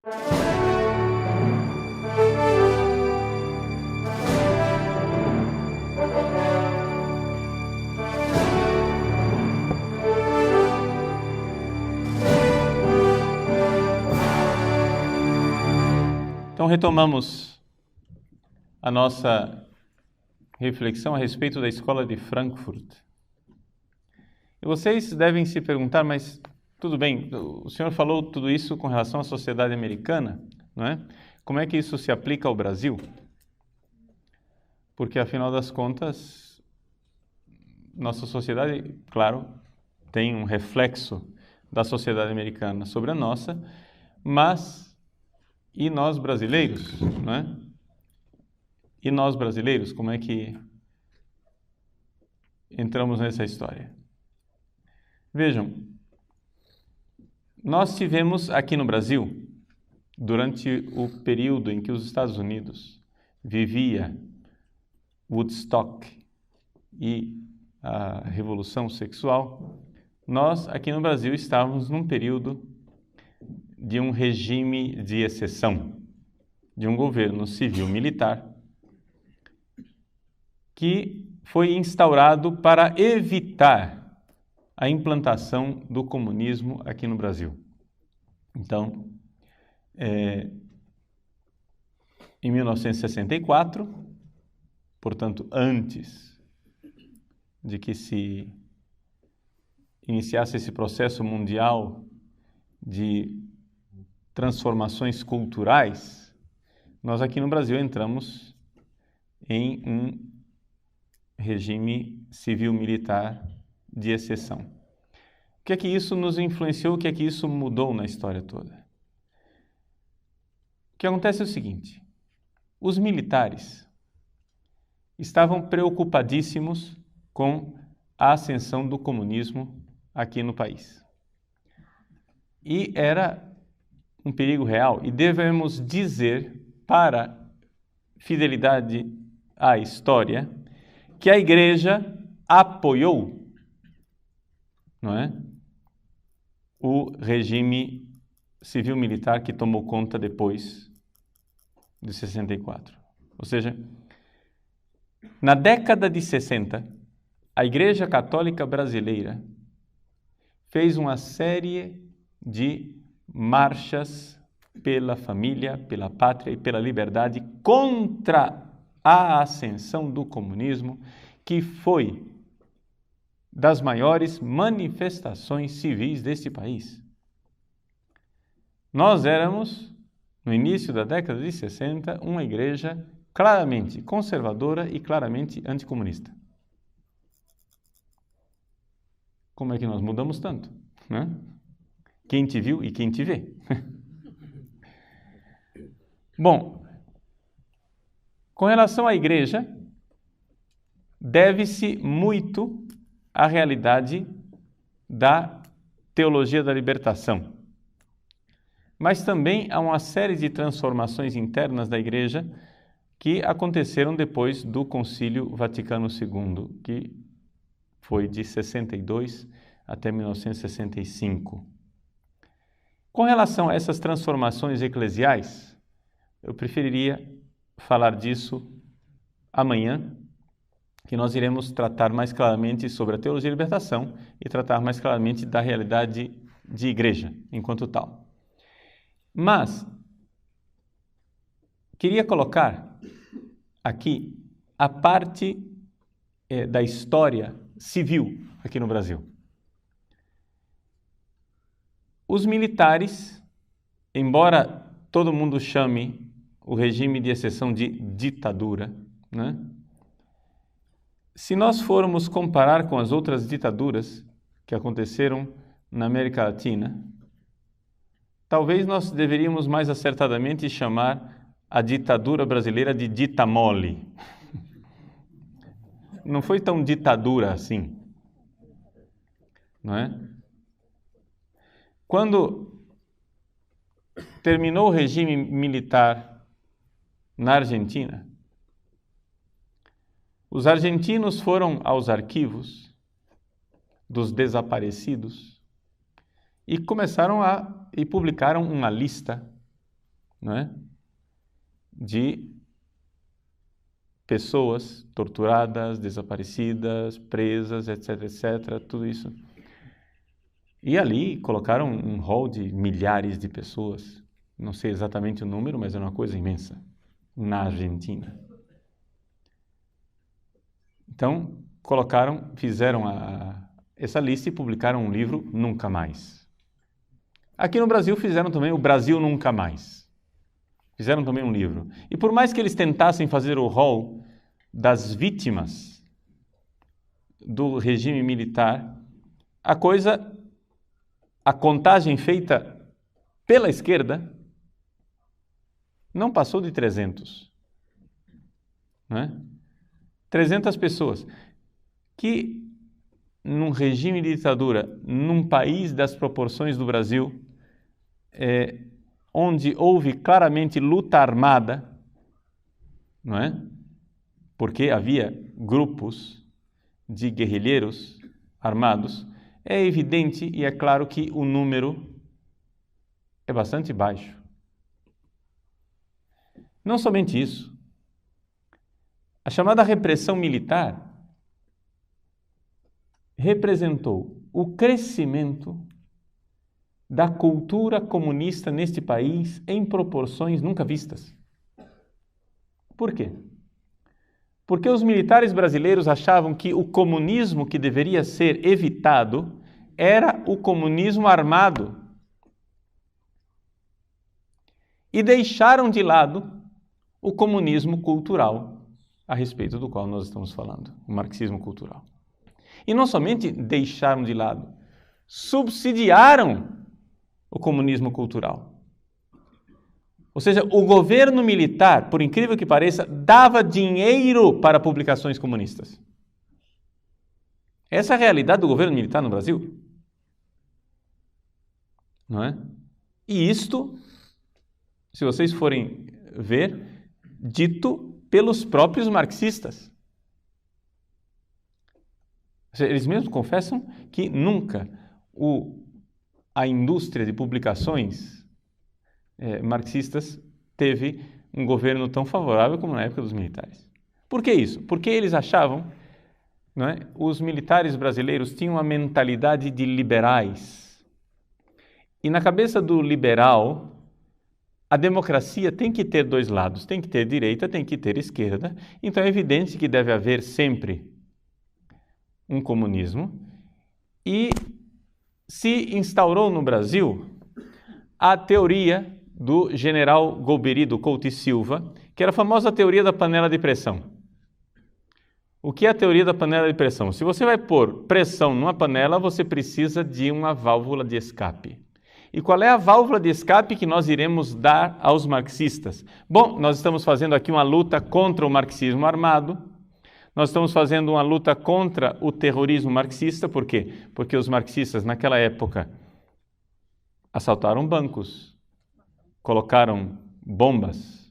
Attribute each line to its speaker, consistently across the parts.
Speaker 1: Então, retomamos a nossa reflexão a respeito da escola de Frankfurt. E vocês devem se perguntar, mas tudo bem, o senhor falou tudo isso com relação à sociedade americana, não é? Como é que isso se aplica ao Brasil? Porque, afinal das contas, nossa sociedade, claro, tem um reflexo da sociedade americana sobre a nossa, mas e nós brasileiros, não é? E nós brasileiros, como é que entramos nessa história? Vejam, nós tivemos aqui no Brasil, durante o período em que os Estados Unidos vivia Woodstock e a Revolução Sexual, nós aqui no Brasil estávamos num período de um regime de exceção, de um governo civil-militar que foi instaurado para evitar a implantação do comunismo aqui no Brasil. Então, em 1964, portanto, antes de que se iniciasse esse processo mundial de transformações culturais, nós aqui no Brasil entramos em um regime civil-militar de exceção. O que é que isso nos influenciou? O que é que isso mudou na história toda? O que acontece é o seguinte: os militares estavam preocupadíssimos com a ascensão do comunismo aqui no país. E era um perigo real, e devemos dizer, para fidelidade à história, que a Igreja apoiou, não é, o regime civil-militar que tomou conta depois de 64. Ou seja, na década de 60, a Igreja Católica Brasileira fez uma série de marchas pela família, pela pátria e pela liberdade contra a ascensão do comunismo, que foi das maiores manifestações civis deste país. Nós éramos, no início da década de 60, uma igreja claramente conservadora e claramente anticomunista. Como é que nós mudamos tanto, né? Quem te viu e quem te vê. Bom, com relação à igreja, deve-se muito à realidade da teologia da libertação, mas também a uma série de transformações internas da igreja que aconteceram depois do Concílio Vaticano II, que foi de 62 até 1965. Com relação a essas transformações eclesiais, eu preferiria falar disso amanhã, que nós iremos tratar mais claramente sobre a teologia da libertação e tratar mais claramente da realidade de igreja enquanto tal. Mas queria colocar aqui a parte da história civil aqui no Brasil. Os militares, embora todo mundo chame o regime de exceção de ditadura, né? Se nós formos comparar com as outras ditaduras que aconteceram na América Latina, talvez nós deveríamos mais acertadamente chamar a ditadura brasileira de dita mole. Não foi tão ditadura assim, não é? Quando terminou o regime militar na Argentina, os argentinos foram aos arquivos dos desaparecidos e publicaram uma lista não é? De pessoas torturadas, desaparecidas, presas, etc, etc, tudo isso. E ali colocaram um rol de milhares de pessoas, não sei exatamente o número, mas era uma coisa imensa, na Argentina. Então, fizeram essa lista e publicaram um livro, Nunca Mais. Aqui no Brasil fizeram também o Brasil Nunca Mais. Fizeram também um livro. E por mais que eles tentassem fazer o rol das vítimas do regime militar, a contagem feita pela esquerda não passou de 300. Não é? 300 pessoas que, num regime de ditadura, num país das proporções do Brasil, onde houve claramente luta armada, não é? Porque havia grupos de guerrilheiros armados, é evidente e é claro que o número é bastante baixo. Não somente isso, a chamada repressão militar representou o crescimento da cultura comunista neste país em proporções nunca vistas. Por quê? Porque os militares brasileiros achavam que o comunismo que deveria ser evitado era o comunismo armado. E deixaram de lado o comunismo cultural, a respeito do qual nós estamos falando, o marxismo cultural. E não somente deixaram de lado, subsidiaram o comunismo cultural. Ou seja, o governo militar, por incrível que pareça, dava dinheiro para publicações comunistas. Essa é a realidade do governo militar no Brasil. Não é? E isto, se vocês forem ver, dito pelos próprios marxistas. Eles mesmos confessam que nunca a indústria de publicações marxistas teve um governo tão favorável como na época dos militares. Por que isso? Porque eles achavam, não é, os militares brasileiros tinham uma mentalidade de liberais. E na cabeça do liberal, a democracia tem que ter dois lados, tem que ter direita, tem que ter esquerda. Então é evidente que deve haver sempre um comunismo. E se instaurou no Brasil a teoria do general Golbery Couto e Silva, que era a famosa teoria da panela de pressão. O que é a teoria da panela de pressão? Se você vai pôr pressão numa panela, você precisa de uma válvula de escape. E qual é a válvula de escape que nós iremos dar aos marxistas? Bom, nós estamos fazendo aqui uma luta contra o marxismo armado, nós estamos fazendo uma luta contra o terrorismo marxista, por quê? Porque os marxistas, naquela época, assaltaram bancos, colocaram bombas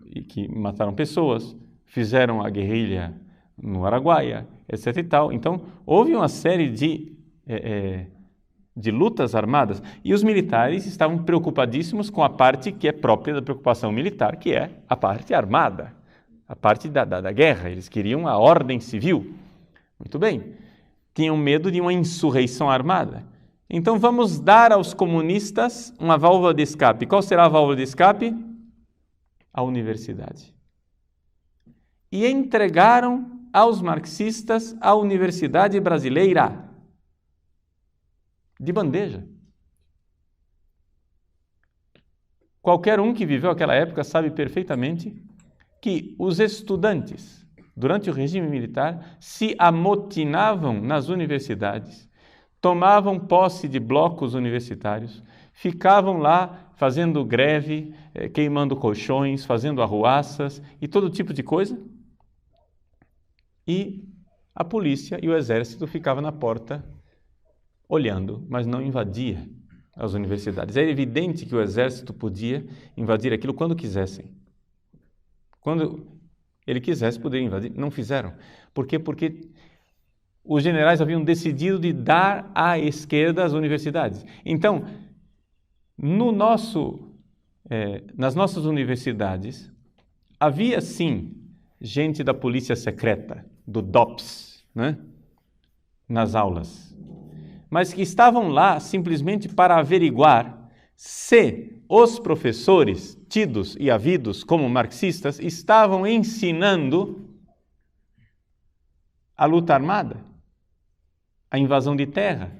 Speaker 1: e que mataram pessoas, fizeram a guerrilha no Araguaia, etc. e tal. Então, houve uma série de lutas armadas, e os militares estavam preocupadíssimos com a parte que é própria da preocupação militar, que é a parte armada, a parte da guerra. Eles queriam a ordem civil. Muito bem. Tinham medo de uma insurreição armada. Então vamos dar aos comunistas uma válvula de escape. Qual será a válvula de escape? A universidade. E entregaram aos marxistas a Universidade Brasileira. De bandeja. Qualquer um que viveu aquela época sabe perfeitamente que os estudantes, durante o regime militar, se amotinavam nas universidades, tomavam posse de blocos universitários, ficavam lá fazendo greve, queimando colchões, fazendo arruaças e todo tipo de coisa. E a polícia e o exército ficavam na porta olhando, mas não invadia as universidades. É evidente que o exército podia invadir aquilo quando quisessem. Quando ele quisesse, poderia invadir. Não fizeram. Por quê? Porque os generais haviam decidido de dar à esquerda as universidades. Então, no nosso nas nossas universidades, havia sim gente da polícia secreta, do DOPS, né? Nas aulas, mas que estavam lá simplesmente para averiguar se os professores, tidos e havidos como marxistas, estavam ensinando a luta armada, a invasão de terra,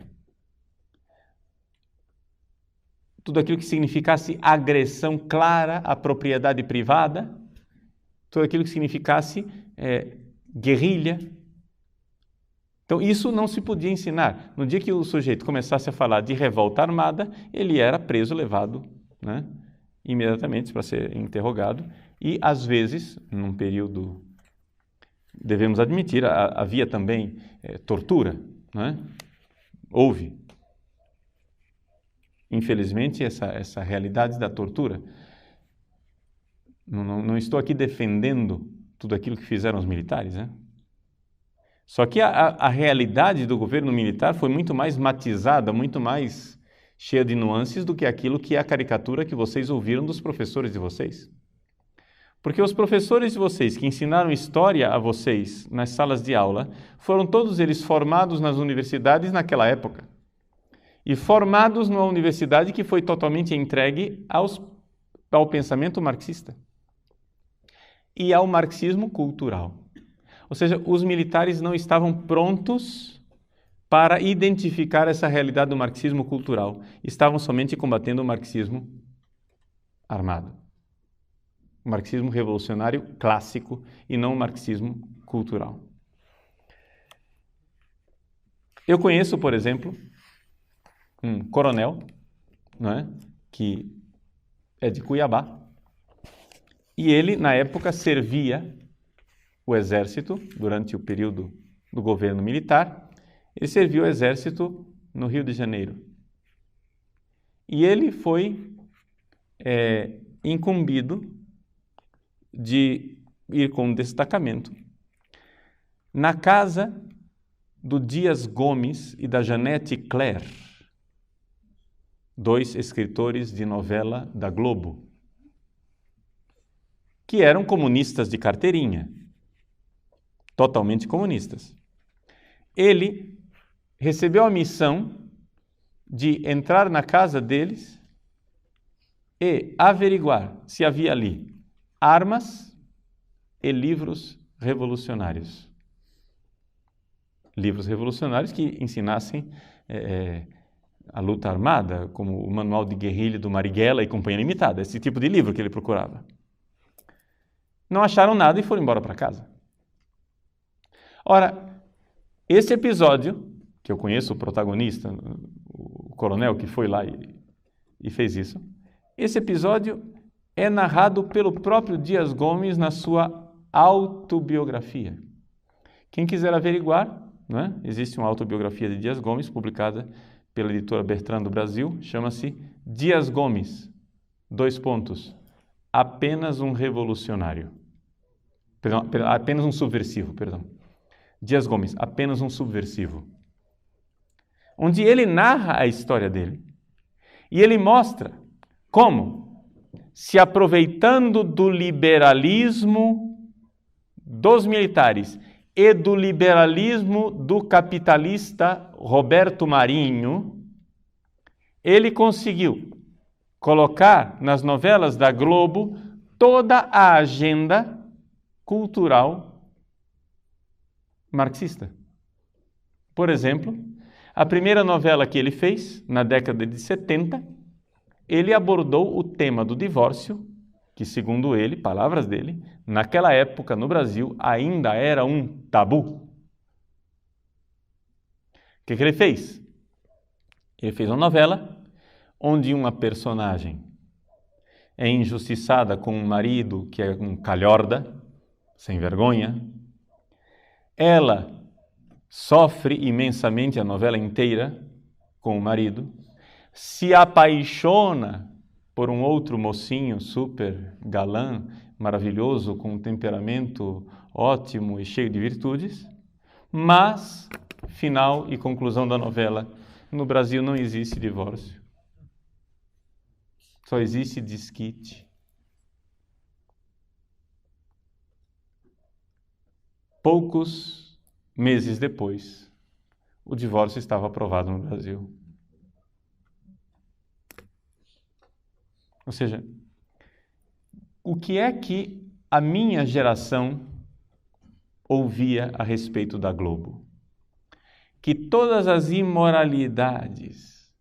Speaker 1: tudo aquilo que significasse agressão clara à propriedade privada, tudo aquilo que significasse guerrilha. Então, isso não se podia ensinar. No dia que o sujeito começasse a falar de revolta armada, ele era preso, levado, né, imediatamente para ser interrogado. E, às vezes, num período, devemos admitir, havia também tortura, né? Houve. Infelizmente, essa realidade da tortura. Não estou aqui defendendo tudo aquilo que fizeram os militares, né? Só que a realidade do governo militar foi muito mais matizada, muito mais cheia de nuances do que aquilo que é a caricatura que vocês ouviram dos professores de vocês. Porque os professores de vocês que ensinaram história a vocês nas salas de aula, foram todos eles formados nas universidades naquela época. E formados numa universidade que foi totalmente entregue ao pensamento marxista e ao marxismo cultural. Ou seja, os militares não estavam prontos para identificar essa realidade do marxismo cultural. Estavam somente combatendo o marxismo armado. O marxismo revolucionário clássico e não o marxismo cultural. Eu conheço, por exemplo, um coronel, né, que é de Cuiabá, e ele, na época, servia o exército durante o período do governo militar. Ele serviu o exército no Rio de Janeiro. E ele foi incumbido de ir com um destacamento na casa do Dias Gomes e da Janete Claire, 2 escritores de novela da Globo, que eram comunistas de carteirinha, totalmente comunistas. Ele recebeu a missão de entrar na casa deles e averiguar se havia ali armas e livros revolucionários. Livros revolucionários que ensinassem a luta armada, como o Manual de Guerrilha do Marighella e Companhia Limitada, esse tipo de livro que ele procurava. Não acharam nada e foram embora para casa. Ora, esse episódio, que eu conheço o protagonista, o coronel que foi lá e fez isso, esse episódio é narrado pelo próprio Dias Gomes na sua autobiografia. Quem quiser averiguar, né, existe uma autobiografia de Dias Gomes, publicada pela editora Bertrand do Brasil, chama-se Dias Gomes, : apenas um revolucionário. Apenas um subversivo, perdão. Dias Gomes, apenas um subversivo. Onde ele narra a história dele. E ele mostra como, se aproveitando do liberalismo dos militares e do liberalismo do capitalista Roberto Marinho, ele conseguiu colocar nas novelas da Globo toda a agenda cultural marxista. Por exemplo, a primeira novela que ele fez, na década de 70, ele abordou o tema do divórcio, que, segundo ele, palavras dele, naquela época no Brasil ainda era um tabu. O que ele fez? Ele fez uma novela onde uma personagem é injustiçada com um marido que é um calhorda, sem vergonha. Ela sofre imensamente a novela inteira com o marido, se apaixona por um outro mocinho super galã, maravilhoso, com um temperamento ótimo e cheio de virtudes, mas, final e conclusão da novela, no Brasil não existe divórcio. Só existe desquite. Poucos meses depois, o divórcio estava aprovado no Brasil. Ou seja, o que é que a minha geração ouvia a respeito da Globo? Que todas as imoralidades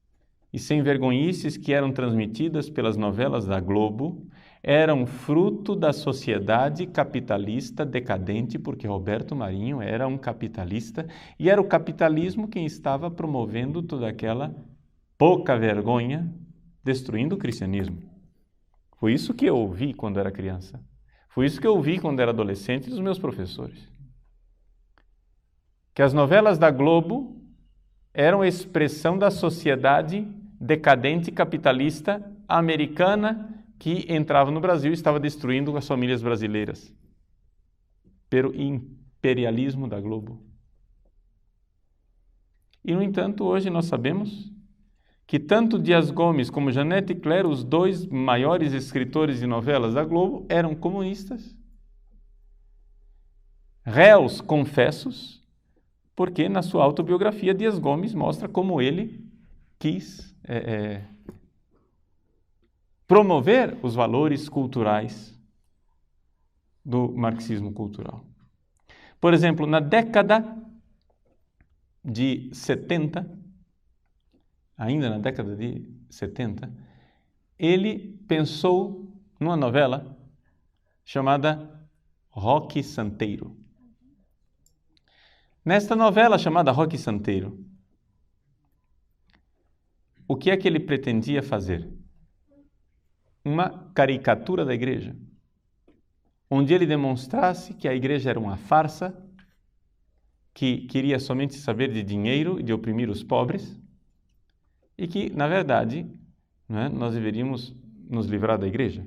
Speaker 1: e sem-vergonhices que eram transmitidas pelas novelas da Globo eram fruto da sociedade capitalista decadente, porque Roberto Marinho era um capitalista e era o capitalismo quem estava promovendo toda aquela pouca vergonha, destruindo o cristianismo. Foi isso que eu ouvi quando era criança. Foi isso que eu ouvi quando era adolescente dos meus professores. Que as novelas da Globo eram expressão da sociedade decadente capitalista americana que entrava no Brasil e estava destruindo as famílias brasileiras pelo imperialismo da Globo. E, no entanto, hoje nós sabemos que tanto Dias Gomes como Janete Claire, os dois maiores escritores de novelas da Globo, eram comunistas, réus confessos, porque na sua autobiografia Dias Gomes mostra como ele quis promover os valores culturais do marxismo cultural. Por exemplo, na década de 70, ainda na década de 70, ele pensou numa novela chamada Roque Santeiro. Nesta novela chamada Roque Santeiro, o que é que ele pretendia fazer? Uma caricatura da igreja, onde ele demonstrasse que a igreja era uma farsa, que queria somente saber de dinheiro e de oprimir os pobres, e que, na verdade, nós deveríamos nos livrar da igreja.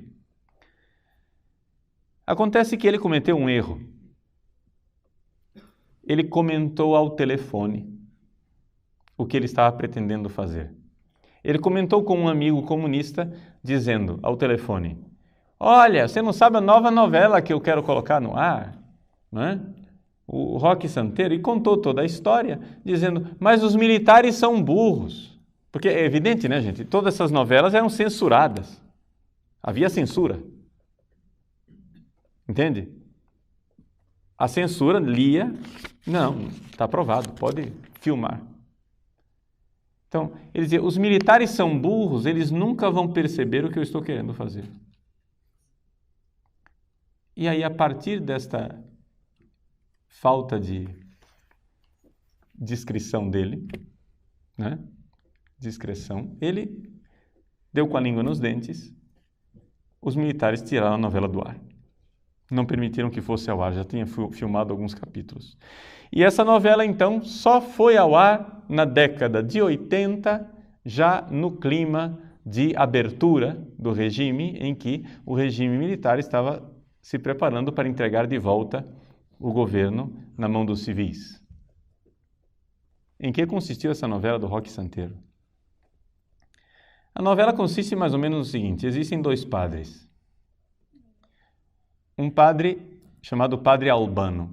Speaker 1: Acontece que ele cometeu um erro. Ele comentou ao telefone o que ele estava pretendendo fazer. Ele comentou com um amigo comunista, dizendo ao telefone: olha, você não sabe a nova novela que eu quero colocar no ar, não é? O Roque Santeiro, e contou toda a história, dizendo, mas os militares são burros. Porque é evidente, né, gente? Todas essas novelas eram censuradas. Havia censura. Entende? A censura lia, não, está aprovado, pode filmar. Então, ele dizia, os militares são burros, eles nunca vão perceber o que eu estou querendo fazer. E aí, a partir desta falta de discrição dele, né? Discreção, ele deu com a língua nos dentes, os militares tiraram a novela do ar. Não permitiram que fosse ao ar, já tinha filmado alguns capítulos. E essa novela, então, só foi ao ar na década de 80, já no clima de abertura do regime, em que o regime militar estava se preparando para entregar de volta o governo na mão dos civis. Em que consistiu essa novela do Roque Santeiro? A novela consiste mais ou menos no seguinte: existem dois padres. Um padre chamado Padre Albano,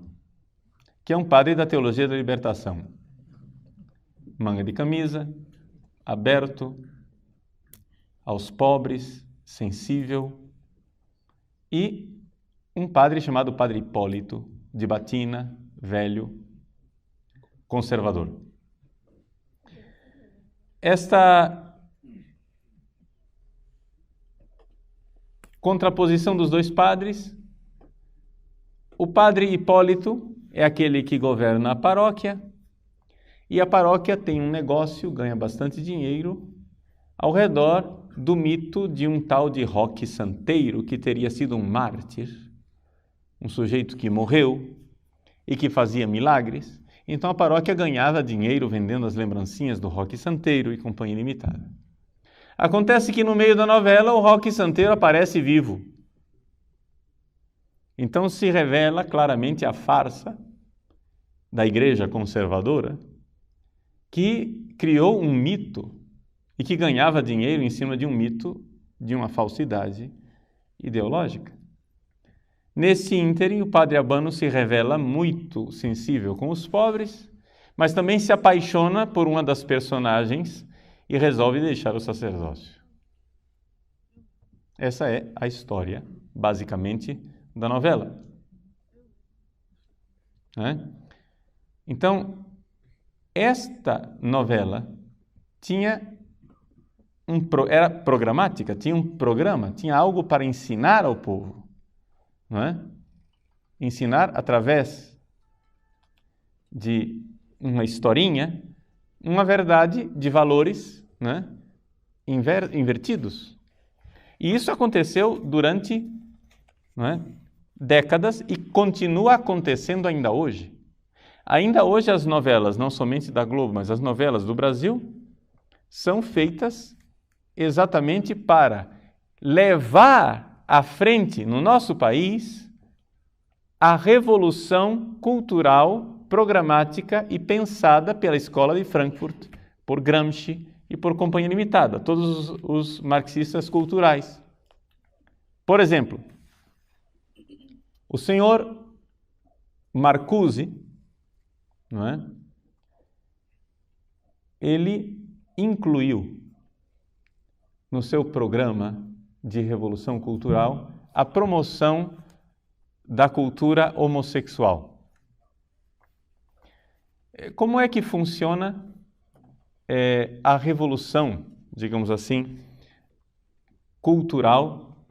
Speaker 1: que é um padre da teologia da libertação. Manga de camisa, aberto, aos pobres, sensível. E um padre chamado Padre Hipólito, de batina, velho, conservador. Esta contraposição dos dois padres, o Padre Hipólito é aquele que governa a paróquia, e a paróquia tem um negócio, ganha bastante dinheiro, ao redor do mito de um tal de Roque Santeiro, que teria sido um mártir, um sujeito que morreu e que fazia milagres. Então a paróquia ganhava dinheiro vendendo as lembrancinhas do Roque Santeiro e companhia limitada. Acontece que no meio da novela o Roque Santeiro aparece vivo. Então se revela claramente a farsa da igreja conservadora, que criou um mito e que ganhava dinheiro em cima de um mito de uma falsidade ideológica. Nesse ínterim, o padre Albano se revela muito sensível com os pobres, mas também se apaixona por uma das personagens e resolve deixar o sacerdócio. Essa é a história, basicamente, da novela. Então, esta novela era programática, tinha um programa, tinha algo para ensinar ao povo. Não é? Ensinar através de uma historinha, uma verdade de valores, né, invertidos. E isso aconteceu durante, não é, décadas e continua acontecendo ainda hoje. Ainda hoje as novelas, não somente da Globo, mas as novelas do Brasil, são feitas exatamente para levar à frente no nosso país a revolução cultural, programática e pensada pela Escola de Frankfurt, por Gramsci e por Companhia Limitada, todos os marxistas culturais. Por exemplo, o senhor Marcuse, não é? Ele incluiu no seu programa de revolução cultural a promoção da cultura homossexual. Como é que funciona a revolução, digamos assim, cultural,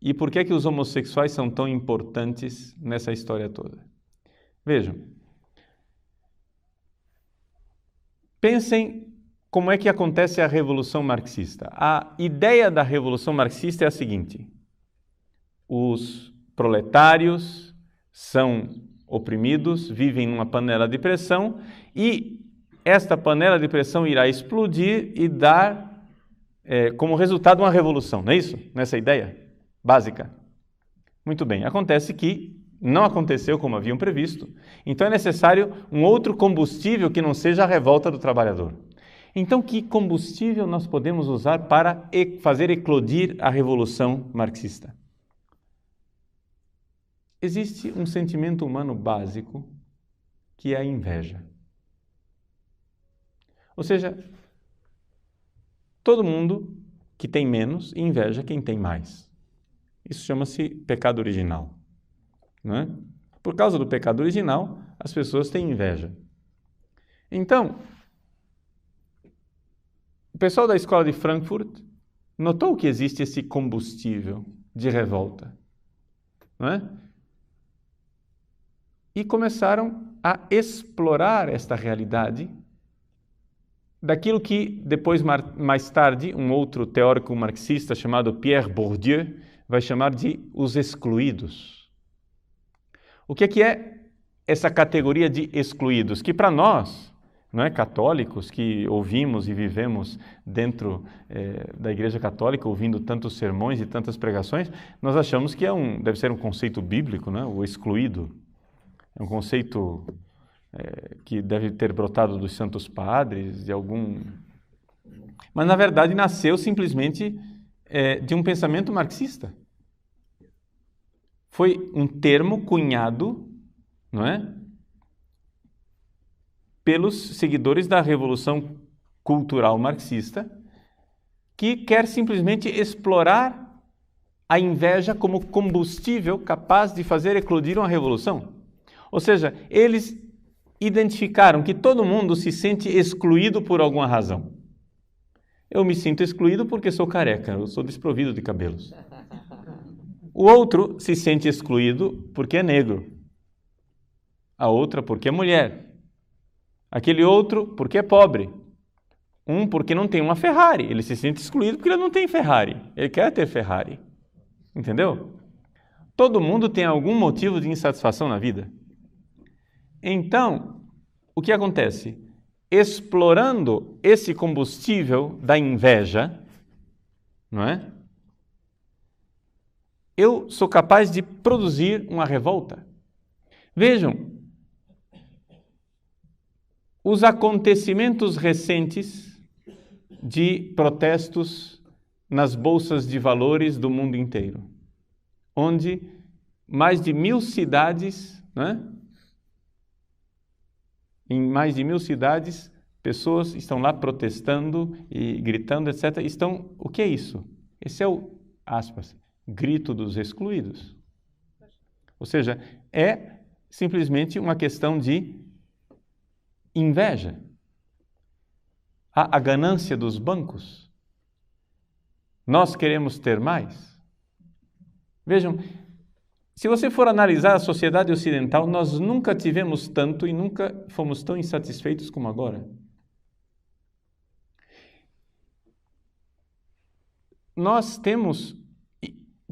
Speaker 1: e por que os homossexuais são tão importantes nessa história toda? Vejam, pensem como é que acontece a revolução marxista. A ideia da revolução marxista é a seguinte: os proletários são oprimidos, vivem numa panela de pressão e esta panela de pressão irá explodir e dar como resultado uma revolução, não é isso? Nessa ideia básica. Muito bem, acontece que não aconteceu como haviam previsto, então é necessário um outro combustível que não seja a revolta do trabalhador. Então, que combustível nós podemos usar para fazer eclodir a revolução marxista? Existe um sentimento humano básico que é a inveja. Ou seja, todo mundo que tem menos inveja quem tem mais. Isso chama-se pecado original. Não é? Por causa do pecado original, as pessoas têm inveja. Então, o pessoal da Escola de Frankfurt notou que existe esse combustível de revolta, não é? E começaram a explorar esta realidade daquilo que depois, mais tarde, um outro teórico marxista chamado Pierre Bourdieu vai chamar de os excluídos. O que é essa categoria de excluídos? Que para nós, não é, católicos, que ouvimos e vivemos dentro da Igreja Católica, ouvindo tantos sermões e tantas pregações, nós achamos que deve ser um conceito bíblico, né? O excluído. É um conceito que deve ter brotado dos santos padres, de algum... Mas, na verdade, nasceu simplesmente de um pensamento marxista. Foi um termo cunhado, não é, pelos seguidores da Revolução Cultural Marxista, que quer simplesmente explorar a inveja como combustível capaz de fazer eclodir uma revolução. Ou seja, eles identificaram que todo mundo se sente excluído por alguma razão. Eu me sinto excluído porque sou careca, eu sou desprovido de cabelos. O outro se sente excluído porque é negro. A outra porque é mulher. Aquele outro porque é pobre. Um porque não tem uma Ferrari. Ele se sente excluído porque ele não tem Ferrari. Ele quer ter Ferrari. Entendeu? Todo mundo tem algum motivo de insatisfação na vida. Então, o que acontece? Explorando esse combustível da inveja, não é? Eu sou capaz de produzir uma revolta. Vejam, os acontecimentos recentes de protestos nas bolsas de valores do mundo inteiro, onde mais de 1.000 cidades, né? Em mais de 1.000 cidades, pessoas estão lá protestando e gritando, etc. O que é isso? Esse é o, aspas, grito dos excluídos. Ou seja, é simplesmente uma questão de inveja. A ganância dos bancos. Nós queremos ter mais. Vejam, se você for analisar a sociedade ocidental, nós nunca tivemos tanto e nunca fomos tão insatisfeitos como agora. Nós temos...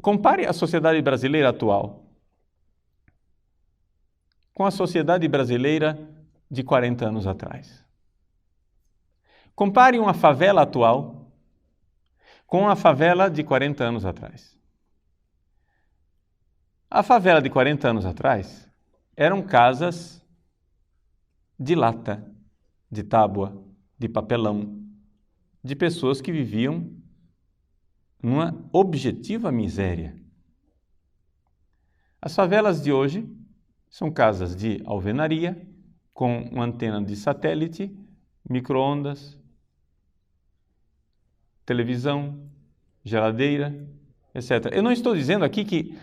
Speaker 1: Compare a sociedade brasileira atual com a sociedade brasileira de 40 anos atrás. Compare uma favela atual com a favela de 40 anos atrás. A favela de 40 anos atrás eram casas de lata, de tábua, de papelão, de pessoas que viviam numa objetiva miséria. As favelas de hoje são casas de alvenaria, com uma antena de satélite, micro-ondas, televisão, geladeira, etc. Eu não estou dizendo aqui que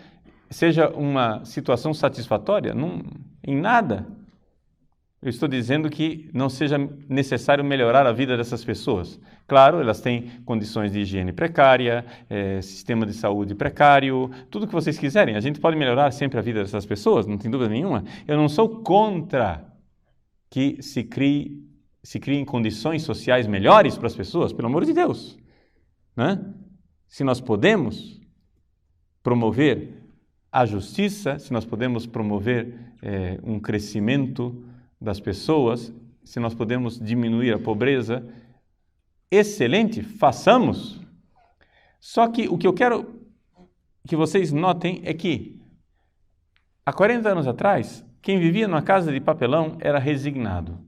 Speaker 1: seja uma situação satisfatória, não, em nada. Eu estou dizendo que não seja necessário melhorar a vida dessas pessoas. Claro, elas têm condições de higiene precária, sistema de saúde precário, tudo o que vocês quiserem. A gente pode melhorar sempre a vida dessas pessoas, não tem dúvida nenhuma. Eu não sou contra que se criem condições sociais melhores para as pessoas, pelo amor de Deus. Né? Se nós podemos promover a justiça, se nós podemos promover um crescimento das pessoas, se nós podemos diminuir a pobreza, excelente, façamos. Só que o que eu quero que vocês notem é que há 40 anos atrás, quem vivia numa casa de papelão era resignado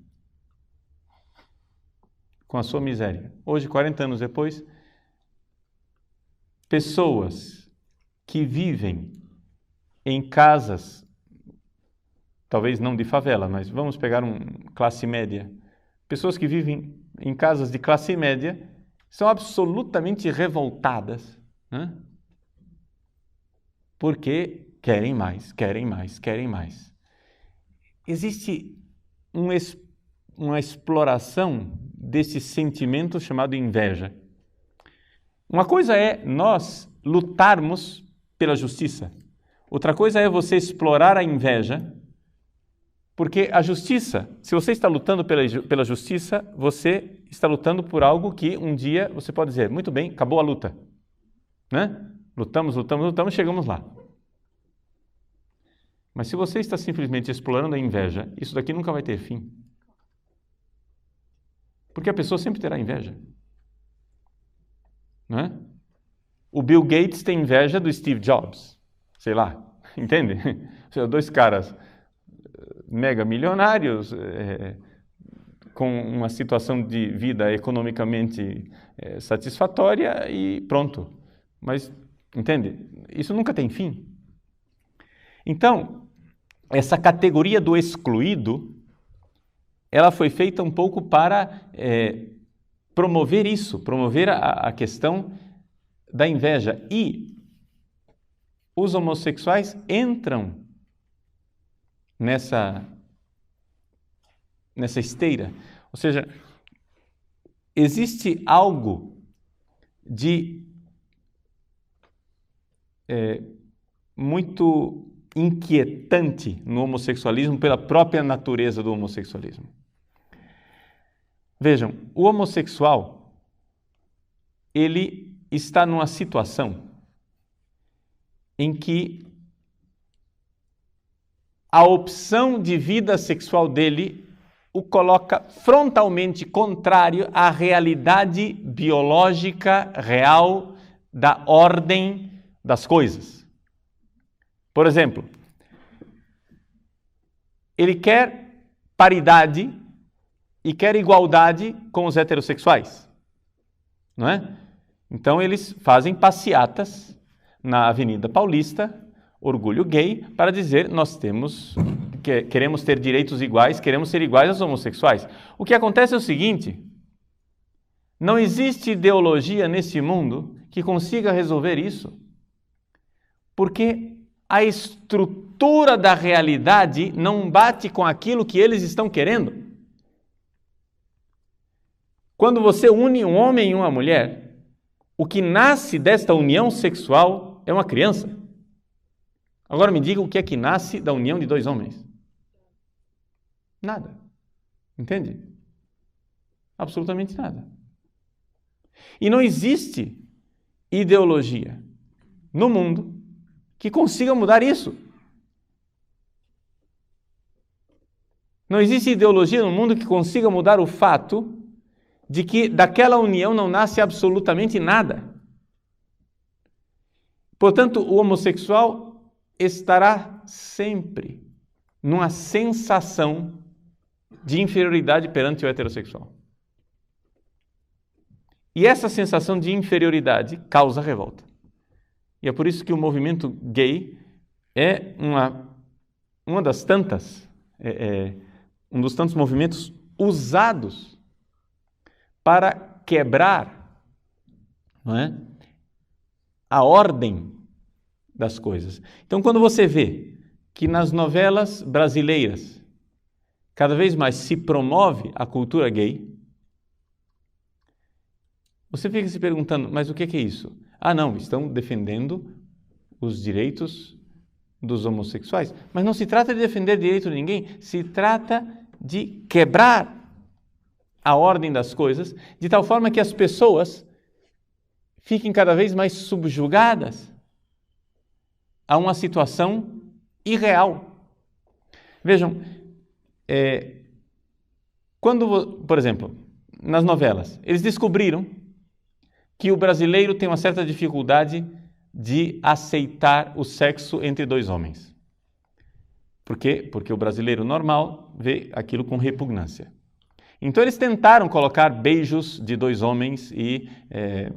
Speaker 1: com a sua miséria. Hoje, 40 anos depois, pessoas que vivem em casas, talvez não de favela, mas vamos pegar classe média. Pessoas que vivem em casas de classe média são absolutamente revoltadas, né? Porque querem mais, querem mais, querem mais. Existe uma exploração desse sentimento chamado inveja. Uma coisa é nós lutarmos pela justiça. Outra coisa é você explorar a inveja. Porque a justiça, se você está lutando pela justiça, você está lutando por algo que um dia você pode dizer, muito bem, acabou a luta. Né? Lutamos, chegamos lá. Mas se você está simplesmente explorando a inveja, isso daqui nunca vai ter fim. Porque a pessoa sempre terá inveja. Né? O Bill Gates tem inveja do Steve Jobs. Sei lá, entende? Dois caras mega milionários, com uma situação de vida economicamente satisfatória e pronto. Mas, entende? Isso nunca tem fim. Então, essa categoria do excluído, ela foi feita um pouco para promover isso, promover a questão da inveja. E os homossexuais entram nessa esteira. Ou seja, existe algo de muito inquietante no homossexualismo pela própria natureza do homossexualismo. Vejam, o homossexual, ele está numa situação em que a opção de vida sexual dele o coloca frontalmente contrário à realidade biológica real da ordem das coisas. Por exemplo, ele quer paridade e quer igualdade com os heterossexuais, não é? Então eles fazem passeatas na Avenida Paulista, orgulho gay, para dizer nós queremos ter direitos iguais, queremos ser iguais aos homossexuais. O que acontece é o seguinte: não existe ideologia nesse mundo que consiga resolver isso, porque a estrutura da realidade não bate com aquilo que eles estão querendo. Quando você une um homem e uma mulher, o que nasce desta união sexual é uma criança. Agora me diga o que é que nasce da união de dois homens. Nada. Entende? Absolutamente nada. E não existe ideologia no mundo que consiga mudar isso. Não existe ideologia no mundo que consiga mudar o fato de que daquela união não nasce absolutamente nada. Portanto, o homossexual estará sempre numa sensação de inferioridade perante o heterossexual. E essa sensação de inferioridade causa revolta. E é por isso que o movimento gay é uma das tantas, um dos tantos movimentos usados para quebrar, não é, a ordem das coisas. Então, quando você vê que nas novelas brasileiras cada vez mais se promove a cultura gay, você fica se perguntando, mas o que é isso? Ah, não, estão defendendo os direitos dos homossexuais. Mas não se trata de defender direito de ninguém, se trata de quebrar a ordem das coisas, de tal forma que as pessoas fiquem cada vez mais subjugadas a uma situação irreal. Vejam, quando, por exemplo, nas novelas, eles descobriram que o brasileiro tem uma certa dificuldade de aceitar o sexo entre dois homens. Por quê? Porque o brasileiro normal vê aquilo com repugnância. Então eles tentaram colocar beijos de dois homens e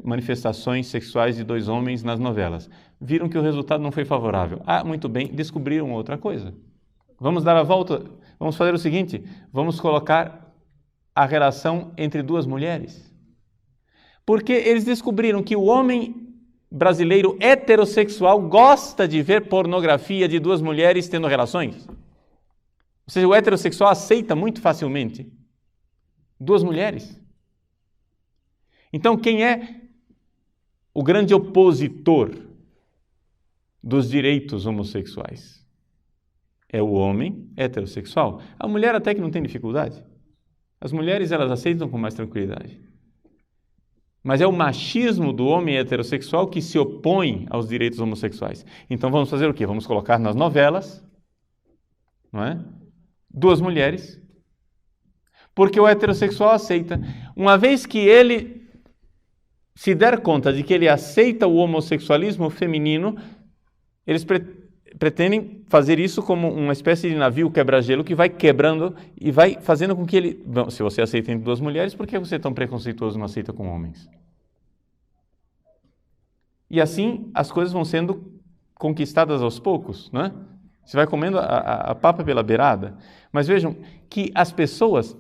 Speaker 1: manifestações sexuais de dois homens nas novelas. Viram que o resultado não foi favorável. Ah, muito bem, descobriram outra coisa. Vamos dar a volta, vamos fazer o seguinte, vamos colocar a relação entre duas mulheres. Porque eles descobriram que o homem brasileiro heterossexual gosta de ver pornografia de duas mulheres tendo relações. Ou seja, o heterossexual aceita muito facilmente duas mulheres. Então, quem é o grande opositor dos direitos homossexuais? É o homem heterossexual. A mulher até que não tem dificuldade. As mulheres, elas aceitam com mais tranquilidade. Mas é o machismo do homem heterossexual que se opõe aos direitos homossexuais. Então vamos fazer o quê? Vamos colocar nas novelas, não é? Duas mulheres, porque o heterossexual aceita. Uma vez que ele se der conta de que ele aceita o homossexualismo feminino, eles pretendem fazer isso como uma espécie de navio quebra-gelo que vai quebrando e vai fazendo com que ele... Bom, se você aceita entre duas mulheres, por que você é tão preconceituoso e não aceita com homens? E assim as coisas vão sendo conquistadas aos poucos, não é? Você vai comendo a papa pela beirada. Mas vejam que as pessoas,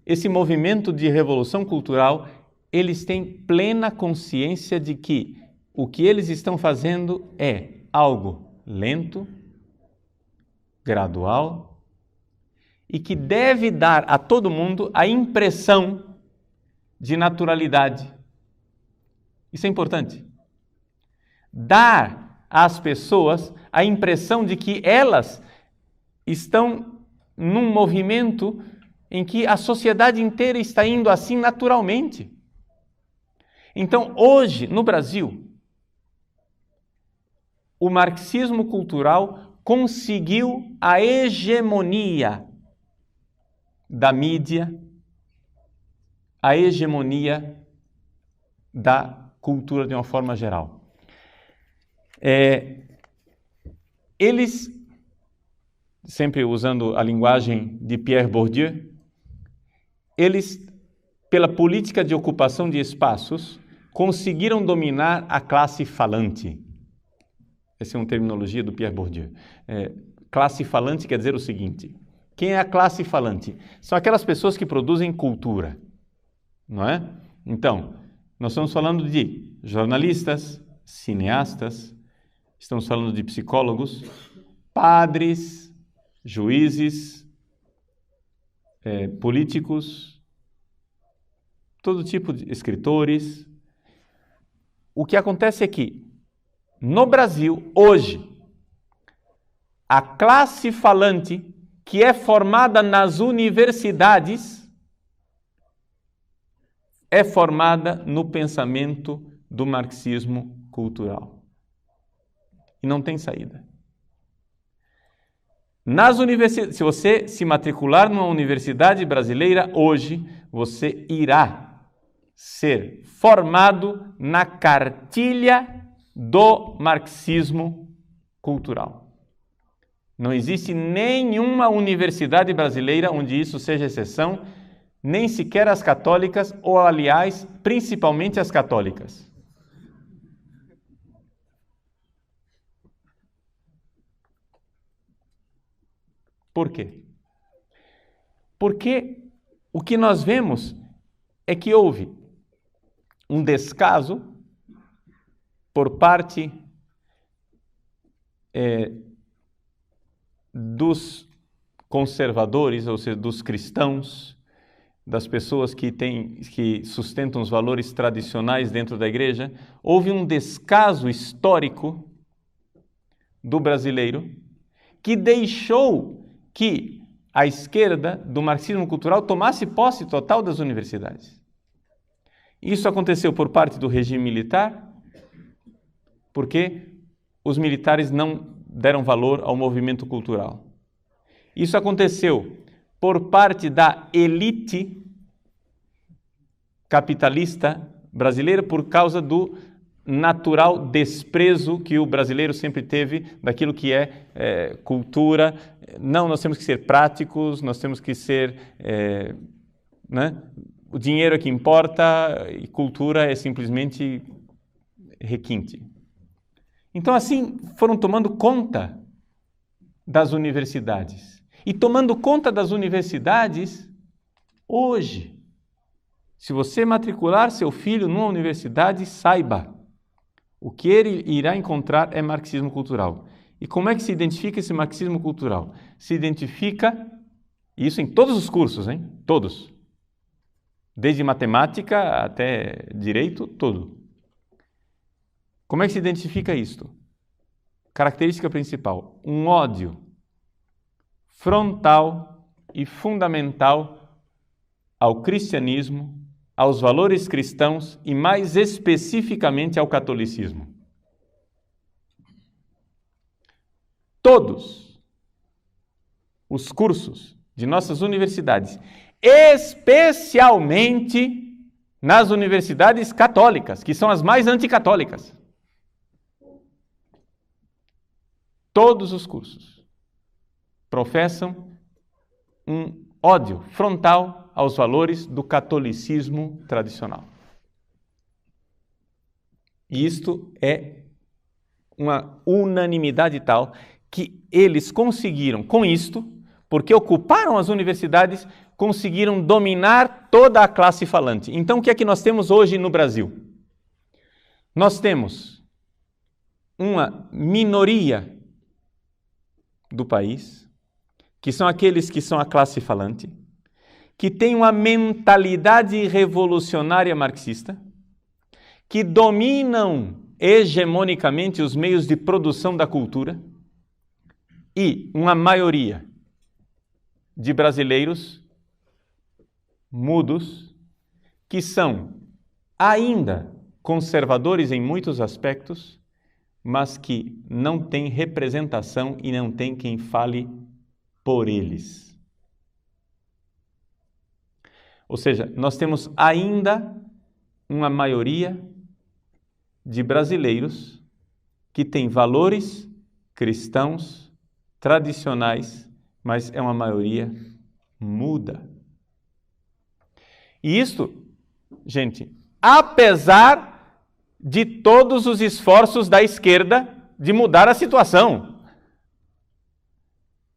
Speaker 1: esse movimento de revolução cultural, eles têm plena consciência de que o que eles estão fazendo é algo lento, gradual e que deve dar a todo mundo a impressão de naturalidade. Isso é importante. Dar às pessoas a impressão de que elas estão num movimento em que a sociedade inteira está indo assim naturalmente. Então, hoje, no Brasil, o marxismo cultural conseguiu a hegemonia da mídia, a hegemonia da cultura de uma forma geral. Eles, sempre usando a linguagem de Pierre Bourdieu, eles pela política de ocupação de espaços, conseguiram dominar a classe falante. Essa é uma terminologia do Pierre Bourdieu. Classe falante quer dizer o seguinte: quem é a classe falante? São aquelas pessoas que produzem cultura, não é? Então, nós estamos falando de jornalistas, cineastas, estamos falando de psicólogos, padres, juízes, políticos, todo tipo de escritores. O que acontece é que, no Brasil, hoje, a classe falante que é formada nas universidades é formada no pensamento do marxismo cultural. E não tem saída. Nas universidades, se você se matricular numa universidade brasileira hoje, você irá ser formado na cartilha do marxismo cultural. Não existe nenhuma universidade brasileira onde isso seja exceção, nem sequer as católicas, ou aliás, principalmente as católicas. Por quê? Porque o que nós vemos é que houve um descaso por parte dos conservadores, ou seja, dos cristãos, das pessoas que sustentam os valores tradicionais dentro da igreja. Houve um descaso histórico do brasileiro que deixou que a esquerda do marxismo cultural tomasse posse total das universidades. Isso aconteceu por parte do regime militar, porque os militares não deram valor ao movimento cultural. Isso aconteceu por parte da elite capitalista brasileira por causa do natural desprezo que o brasileiro sempre teve daquilo que é cultura. Não, nós temos que ser práticos, nós temos que ser... O dinheiro é que importa e cultura é simplesmente requinte. Então, assim, foram tomando conta das universidades. E tomando conta das universidades, hoje, se você matricular seu filho numa universidade, saiba, o que ele irá encontrar é marxismo cultural. E como é que se identifica esse marxismo cultural? Se identifica, isso em todos os cursos, hein? Todos. Desde matemática até direito, tudo. Como é que se identifica isto? Característica principal: um ódio frontal e fundamental ao cristianismo, aos valores cristãos e, mais especificamente, ao catolicismo. Todos os cursos de nossas universidades, especialmente nas universidades católicas, que são as mais anticatólicas, todos os cursos professam um ódio frontal aos valores do catolicismo tradicional. E isto é uma unanimidade tal que eles conseguiram, com isto, porque ocuparam as universidades, conseguiram dominar toda a classe falante. Então, o que é que nós temos hoje no Brasil? Nós temos uma minoria do país, que são aqueles que são a classe falante, que tem uma mentalidade revolucionária marxista, que dominam hegemonicamente os meios de produção da cultura, e uma maioria de brasileiros mudos, que são ainda conservadores em muitos aspectos, mas que não têm representação e não tem quem fale por eles. Ou seja, nós temos ainda uma maioria de brasileiros que tem valores cristãos tradicionais, mas é uma maioria muda. E isto gente, apesar de todos os esforços da esquerda de mudar a situação.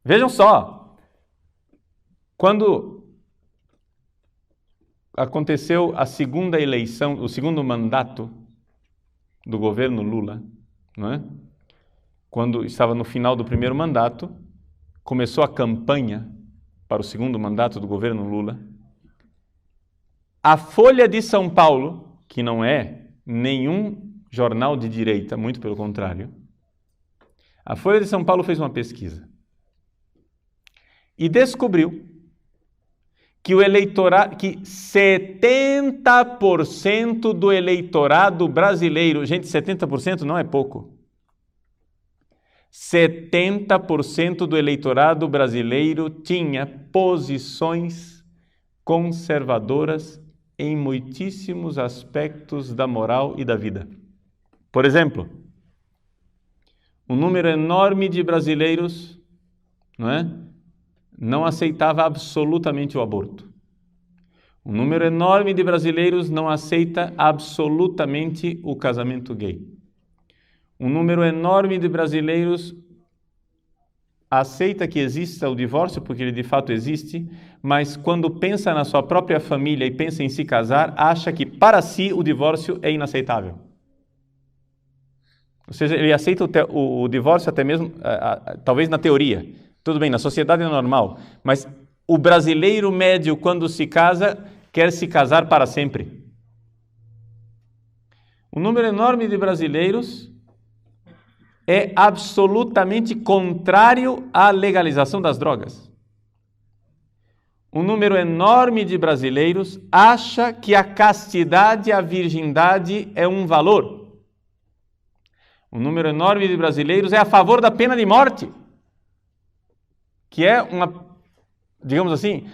Speaker 1: Vejam só, quando aconteceu a segunda eleição, o segundo mandato do governo Lula, não é? Quando estava no final do primeiro mandato, começou a campanha para o segundo mandato do governo Lula. A Folha de São Paulo, que não é nenhum jornal de direita, muito pelo contrário, a Folha de São Paulo fez uma pesquisa e descobriu que o eleitorado, que 70% do eleitorado brasileiro, gente, 70% não é pouco. 70% do eleitorado brasileiro tinha posições conservadoras em muitíssimos aspectos da moral e da vida. Por exemplo, um número enorme de brasileiros, não aceitava absolutamente o aborto. Um número enorme de brasileiros não aceita absolutamente o casamento gay. Um número enorme de brasileiros aceita que exista o divórcio, porque ele de fato existe, mas quando pensa na sua própria família e pensa em se casar, acha que para si o divórcio é inaceitável. Ou seja, ele aceita o divórcio até mesmo, talvez na teoria. Tudo bem, na sociedade é normal, mas o brasileiro médio, quando se casa, quer se casar para sempre. Um número enorme de brasileiros é absolutamente contrário à legalização das drogas. Um número enorme de brasileiros acha que a castidade e a virgindade é um valor. Um número enorme de brasileiros é a favor da pena de morte, que é digamos assim,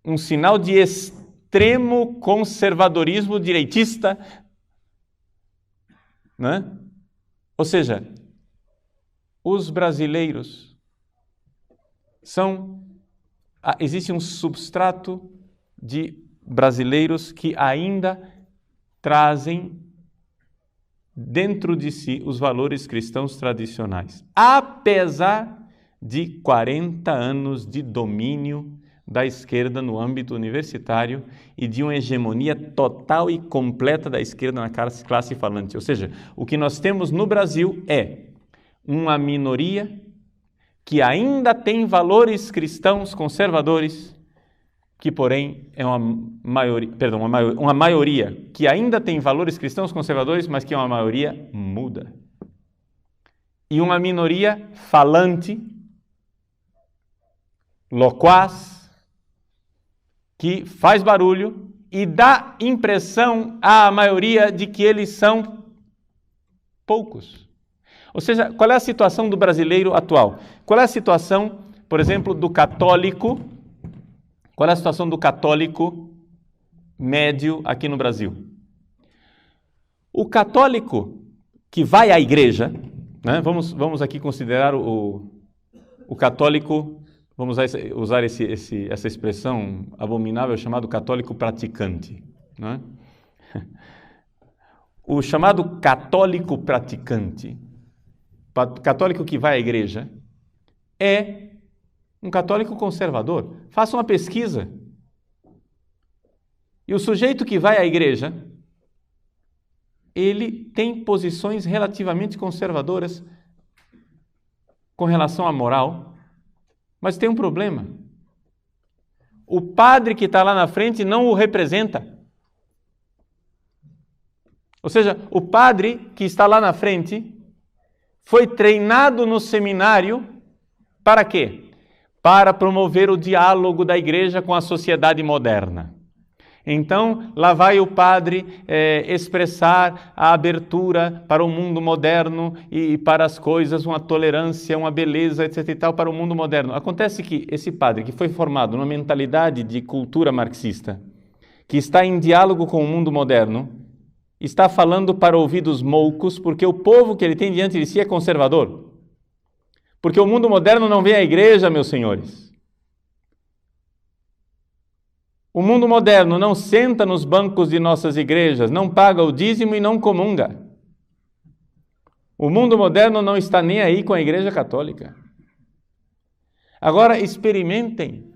Speaker 1: um sinal de extremo conservadorismo direitista, né? Ou seja, os brasileiros existe um substrato de brasileiros que ainda trazem dentro de si os valores cristãos tradicionais, apesar de 40 anos de domínio da esquerda no âmbito universitário e de uma hegemonia total e completa da esquerda na classe falante. Ou seja, o que nós temos no Brasil é uma minoria que ainda tem valores cristãos conservadores, que porém é uma maioria que ainda tem valores cristãos conservadores, mas que é uma maioria muda. E uma minoria falante, loquaz, que faz barulho e dá impressão à maioria de que eles são poucos. Ou seja, qual é a situação do brasileiro atual? Qual é a situação, por exemplo, do católico? Qual é a situação do católico médio aqui no Brasil? O católico que vai à igreja, né? Vamos aqui considerar o católico. Vamos usar essa expressão abominável chamado católico praticante. Né? O chamado católico praticante, católico que vai à igreja, é um católico conservador. Faça uma pesquisa. E o sujeito que vai à igreja, ele tem posições relativamente conservadoras com relação à moral. Mas tem um problema. O padre que está lá na frente não o representa. Ou seja, o padre que está lá na frente foi treinado no seminário para quê? Para promover o diálogo da igreja com a sociedade moderna. Então, lá vai o padre expressar a abertura para o mundo moderno e para as coisas, uma tolerância, uma beleza, etc. e tal, para o mundo moderno. Acontece que esse padre, que foi formado numa mentalidade de cultura marxista, que está em diálogo com o mundo moderno, está falando para ouvidos moucos, porque o povo que ele tem diante de si é conservador. Porque o mundo moderno não vem à igreja, meus senhores. O mundo moderno não senta nos bancos de nossas igrejas, não paga o dízimo e não comunga. O mundo moderno não está nem aí com a Igreja Católica. Agora experimentem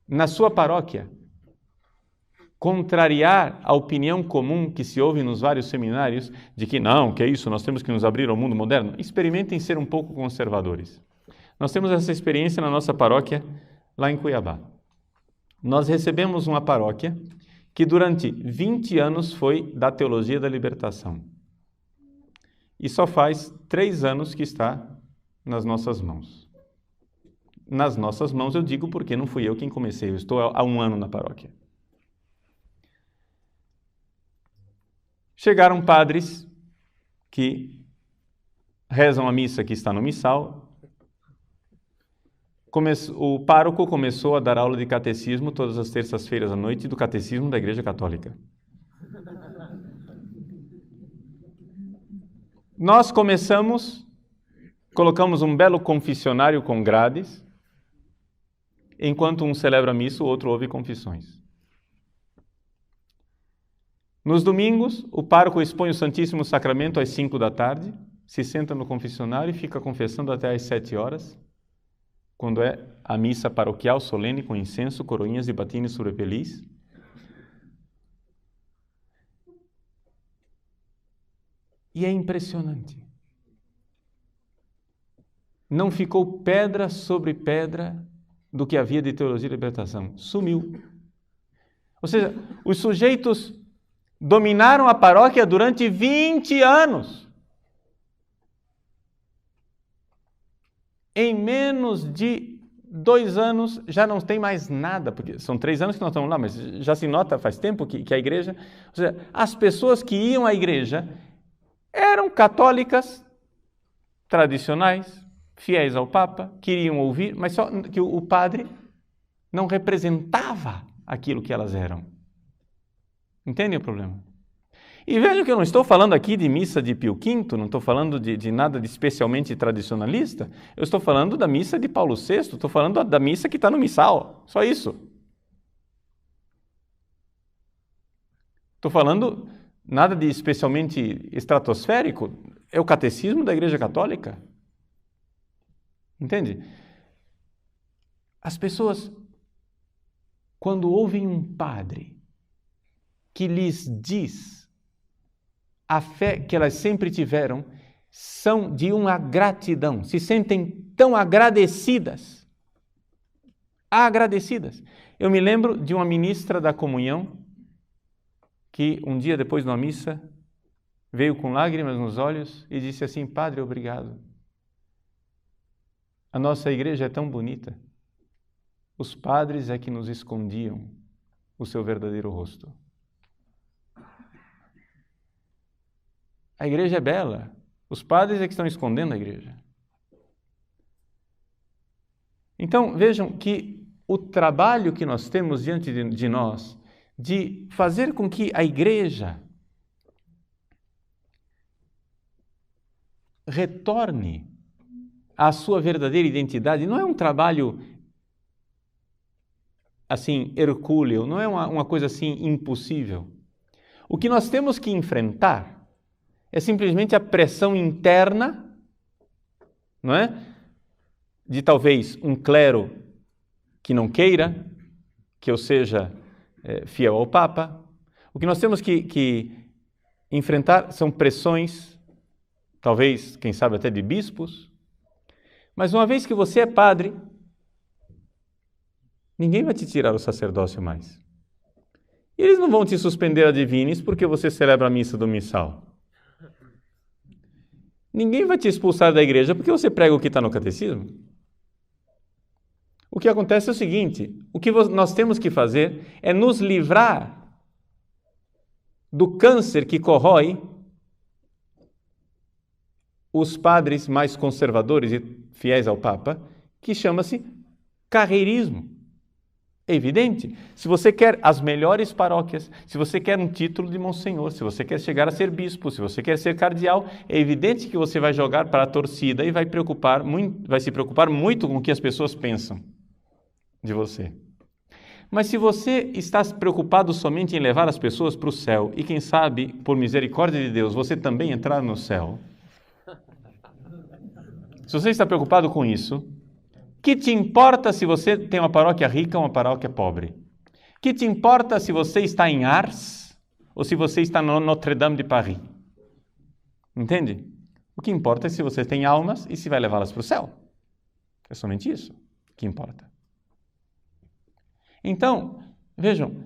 Speaker 1: na sua paróquia contrariar a opinião comum que se ouve nos vários seminários de que não, que é isso, nós temos que nos abrir ao mundo moderno. Experimentem ser um pouco conservadores. Nós temos essa experiência na nossa paróquia lá em Cuiabá. Nós recebemos uma paróquia que durante 20 anos foi da teologia da libertação. E só faz 3 anos que está nas nossas mãos. Nas nossas mãos eu digo porque não fui eu quem comecei, eu estou há 1 ano na paróquia. Chegaram padres que rezam a missa que está no missal. O pároco começou a dar aula de catecismo todas as terças-feiras à noite do catecismo da Igreja Católica. Nós colocamos um belo confessionário com grades, enquanto um celebra a missa, o outro ouve confissões. Nos domingos, o pároco expõe o Santíssimo Sacramento às 5 da tarde, se senta no confessionário e fica confessando até às 7 horas, quando é a missa paroquial solene com incenso, coroinhas e batines sobre feliz. E é impressionante. Não ficou pedra sobre pedra do que havia de teologia de libertação. Sumiu. Ou seja, os sujeitos dominaram a paróquia durante 20 anos. Em menos de 2 anos já não tem mais nada, porque são 3 anos que nós estamos lá, mas já se nota faz tempo que a igreja... Ou seja, as pessoas que iam à igreja eram católicas tradicionais, fiéis ao Papa, queriam ouvir, mas só que o padre não representava aquilo que elas eram. Entendem o problema? E vejam que eu não estou falando aqui de missa de Pio V, não estou falando de nada de especialmente tradicionalista, eu estou falando da missa de Paulo VI, estou falando da missa que está no missal, só isso. Estou falando nada de especialmente estratosférico, é o catecismo da Igreja Católica. Entende? As pessoas, quando ouvem um padre que lhes diz a fé que elas sempre tiveram, são de uma gratidão, se sentem tão agradecidas. Agradecidas. Eu me lembro de uma ministra da comunhão que um dia depois de uma missa veio com lágrimas nos olhos e disse assim: Padre, obrigado. A nossa igreja é tão bonita. Os padres é que nos escondiam o seu verdadeiro rosto. A igreja é bela. Os padres é que estão escondendo a igreja. Então, vejam que o trabalho que nós temos diante de nós, de fazer com que a igreja retorne à sua verdadeira identidade, não é um trabalho assim, hercúleo, não é uma coisa assim impossível. O que nós temos que enfrentar é simplesmente a pressão interna, não é? De talvez um clero que não queira que eu seja fiel ao Papa. O que nós temos que enfrentar são pressões, talvez, quem sabe até de bispos. Mas uma vez que você é padre, ninguém vai te tirar o sacerdócio mais. E eles não vão te suspender a divinis porque você celebra a missa do missal. Ninguém vai te expulsar da igreja porque você prega o que está no catecismo. O que acontece é o seguinte: o que nós temos que fazer é nos livrar do câncer que corrói os padres mais conservadores e fiéis ao Papa, que chama-se carreirismo. É evidente. Se você quer as melhores paróquias, se você quer um título de monsenhor, se você quer chegar a ser bispo, se você quer ser cardeal, é evidente que você vai jogar para a torcida e vai se preocupar muito com o que as pessoas pensam de você. Mas se você está preocupado somente em levar as pessoas para o céu e quem sabe, por misericórdia de Deus, você também entrar no céu, se você está preocupado com isso, que te importa se você tem uma paróquia rica ou uma paróquia pobre? Que te importa se você está em Ars ou se você está no Notre-Dame de Paris? Entende? O que importa é se você tem almas e se vai levá-las para o céu. É somente isso que importa. Então, vejam,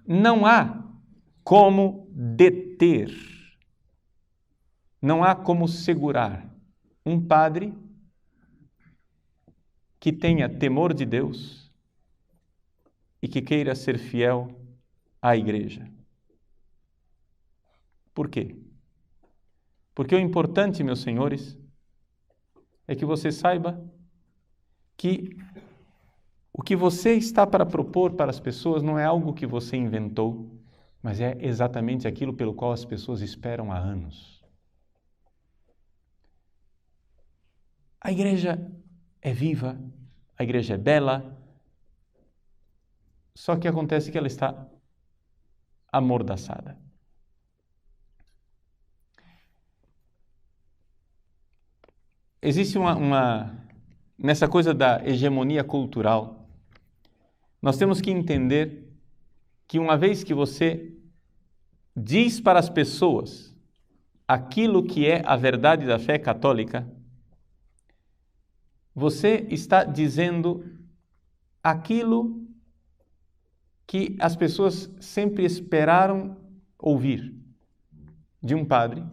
Speaker 1: não há como deter, não há como segurar um padre que tenha temor de Deus e que queira ser fiel à igreja. Por quê? Porque o importante, meus senhores, é que você saiba que o que você está para propor para as pessoas não é algo que você inventou, mas é exatamente aquilo pelo qual as pessoas esperam há anos. A igreja é viva, a igreja é bela, só que acontece que ela está amordaçada. Existe nessa coisa da hegemonia cultural, nós temos que entender que uma vez que você diz para as pessoas aquilo que é a verdade da fé católica, você está dizendo aquilo que as pessoas sempre esperaram ouvir de um padre,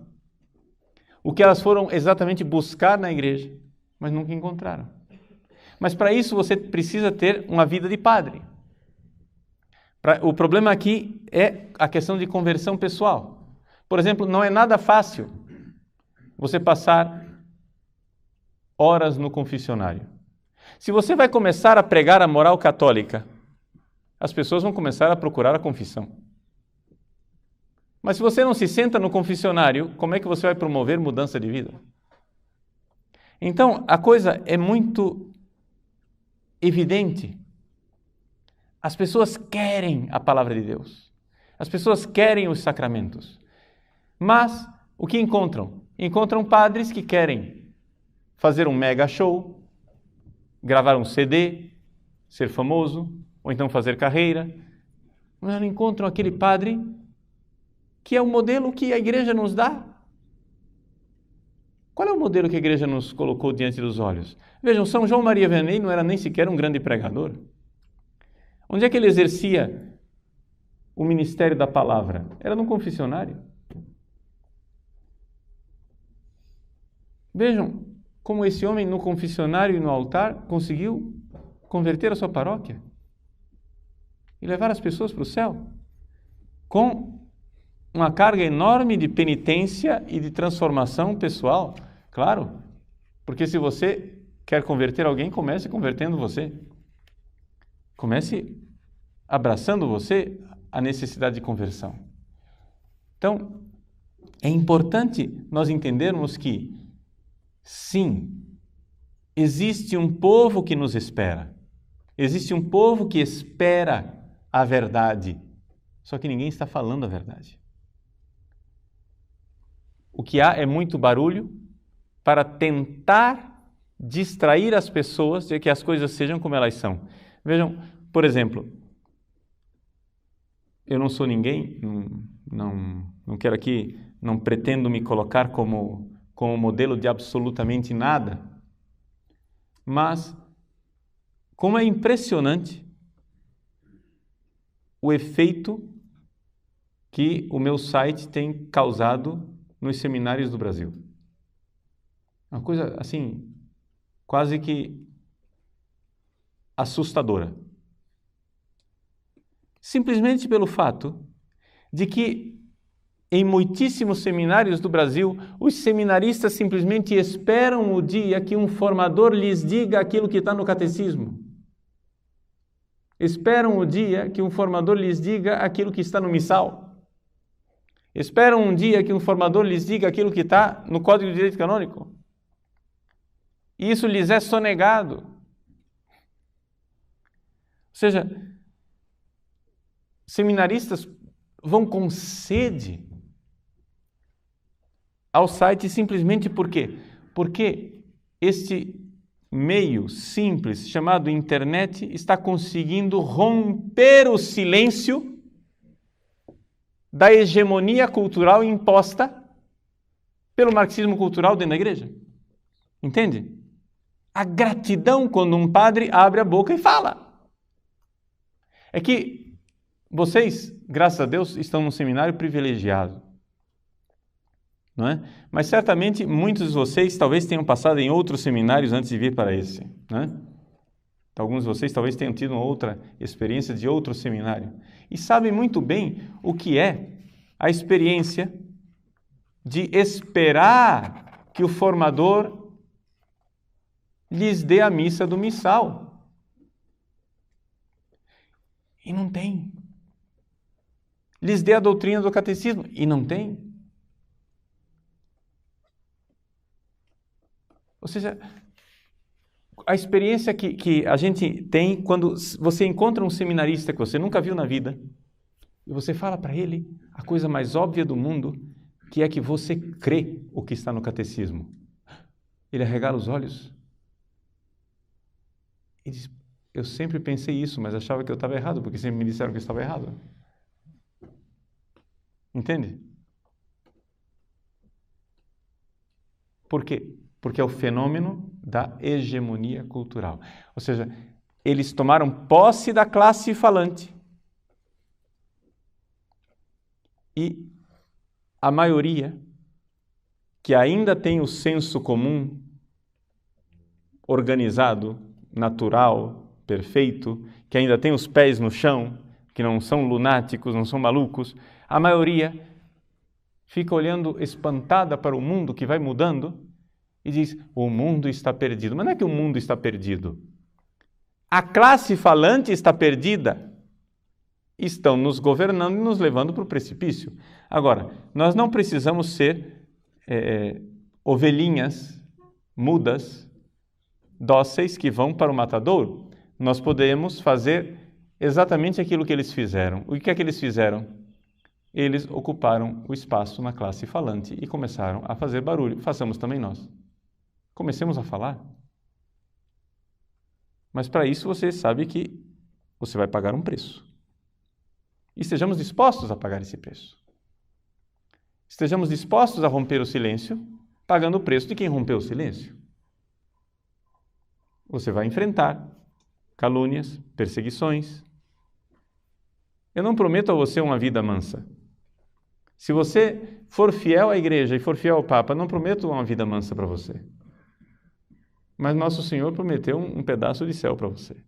Speaker 1: o que elas foram exatamente buscar na igreja, mas nunca encontraram. Mas para isso você precisa ter uma vida de padre. O problema aqui é a questão de conversão pessoal. Por exemplo, não é nada fácil você passar horas no confessionário. Se você vai começar a pregar a moral católica, as pessoas vão começar a procurar a confissão. Mas se você não se senta no confessionário, como é que você vai promover mudança de vida? Então, a coisa é muito evidente. As pessoas querem a palavra de Deus. As pessoas querem os sacramentos. Mas, o que encontram? Encontram padres que querem fazer um mega show, gravar um CD, ser famoso, ou então fazer carreira. Mas não encontram aquele padre que é o modelo que a igreja nos dá. Qual é o modelo que a igreja nos colocou diante dos olhos? Vejam, São João Maria Vianney não era nem sequer um grande pregador. Onde é que ele exercia o ministério da palavra? Era no confessionário. Vejam como esse homem no confessionário e no altar conseguiu converter a sua paróquia e levar as pessoas para o céu com uma carga enorme de penitência e de transformação pessoal. Claro, porque se você quer converter alguém, comece convertendo você. Comece abraçando você a necessidade de conversão. Então, é importante nós entendermos que, sim, existe um povo que nos espera. Existe um povo que espera a verdade. Só que ninguém está falando a verdade. O que há é muito barulho para tentar distrair as pessoas de que as coisas sejam como elas são. Vejam, por exemplo, eu não sou ninguém, não quero aqui, não pretendo me colocar como modelo de absolutamente nada, mas como é impressionante o efeito que o meu site tem causado nos seminários do Brasil. Uma coisa assim, quase que assustadora. Simplesmente pelo fato de que em muitíssimos seminários do Brasil, os seminaristas simplesmente esperam o dia que um formador lhes diga aquilo que está no catecismo. Esperam o dia que um formador lhes diga aquilo que está no missal. Esperam um dia que um formador lhes diga aquilo que está no Código de Direito Canônico. E isso lhes é sonegado. seja, seminaristas vão com sede ao site simplesmente por quê? Porque este meio simples chamado internet está conseguindo romper o silêncio da hegemonia cultural imposta pelo marxismo cultural dentro da igreja. Entende? A gratidão quando um padre abre a boca e fala. É que vocês, graças a Deus, estão num seminário privilegiado. Não é? Mas certamente muitos de vocês talvez tenham passado em outros seminários antes de vir para esse. Não é? Alguns de vocês talvez tenham tido outra experiência de outro seminário. E sabem muito bem o que é a experiência de esperar que o formador lhes dê a missa do missal. E não tem. Lhes dê a doutrina do catecismo. E não tem. Ou seja, a experiência que a gente tem quando você encontra um seminarista que você nunca viu na vida e você fala para ele a coisa mais óbvia do mundo, que é que você crê o que está no catecismo. Ele arregala os olhos e diz, eu sempre pensei isso, mas achava que eu estava errado, porque sempre me disseram que eu estava errado. Entende? Por quê? Porque é o fenômeno da hegemonia cultural. Ou seja, eles tomaram posse da classe falante. E a maioria, que ainda tem o senso comum organizado, natural, perfeito, que ainda tem os pés no chão, que não são lunáticos, não são malucos, a maioria fica olhando espantada para o mundo que vai mudando e diz, o mundo está perdido. Mas não é que o mundo está perdido. A classe falante está perdida. Estão nos governando e nos levando para o precipício. Agora, nós não precisamos ser ovelhinhas mudas, dóceis, que vão para o matadouro. Nós podemos fazer exatamente aquilo que eles fizeram. O que é que eles fizeram? Eles ocuparam o espaço na classe falante e começaram a fazer barulho. Façamos também nós. Comecemos a falar. Mas para isso você sabe que você vai pagar um preço. E estejamos dispostos a pagar esse preço. Estejamos dispostos a romper o silêncio, pagando o preço de quem rompeu o silêncio. Você vai enfrentar calúnias, perseguições. Eu não prometo a você uma vida mansa. Se você for fiel à igreja e for fiel ao Papa, não prometo uma vida mansa para você. Mas Nosso Senhor prometeu um pedaço de céu para você.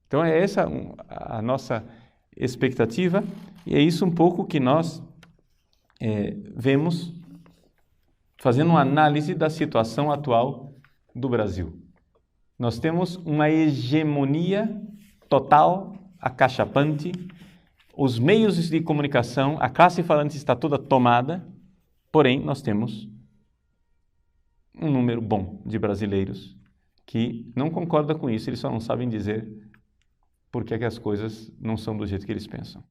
Speaker 1: Então é essa a nossa expectativa e é isso um pouco que nós vemos fazendo uma análise da situação atual do Brasil. Nós temos uma hegemonia total, acachapante, os meios de comunicação, a classe falante está toda tomada, porém nós temos um número bom de brasileiros que não concorda com isso, eles só não sabem dizer por que as coisas não são do jeito que eles pensam.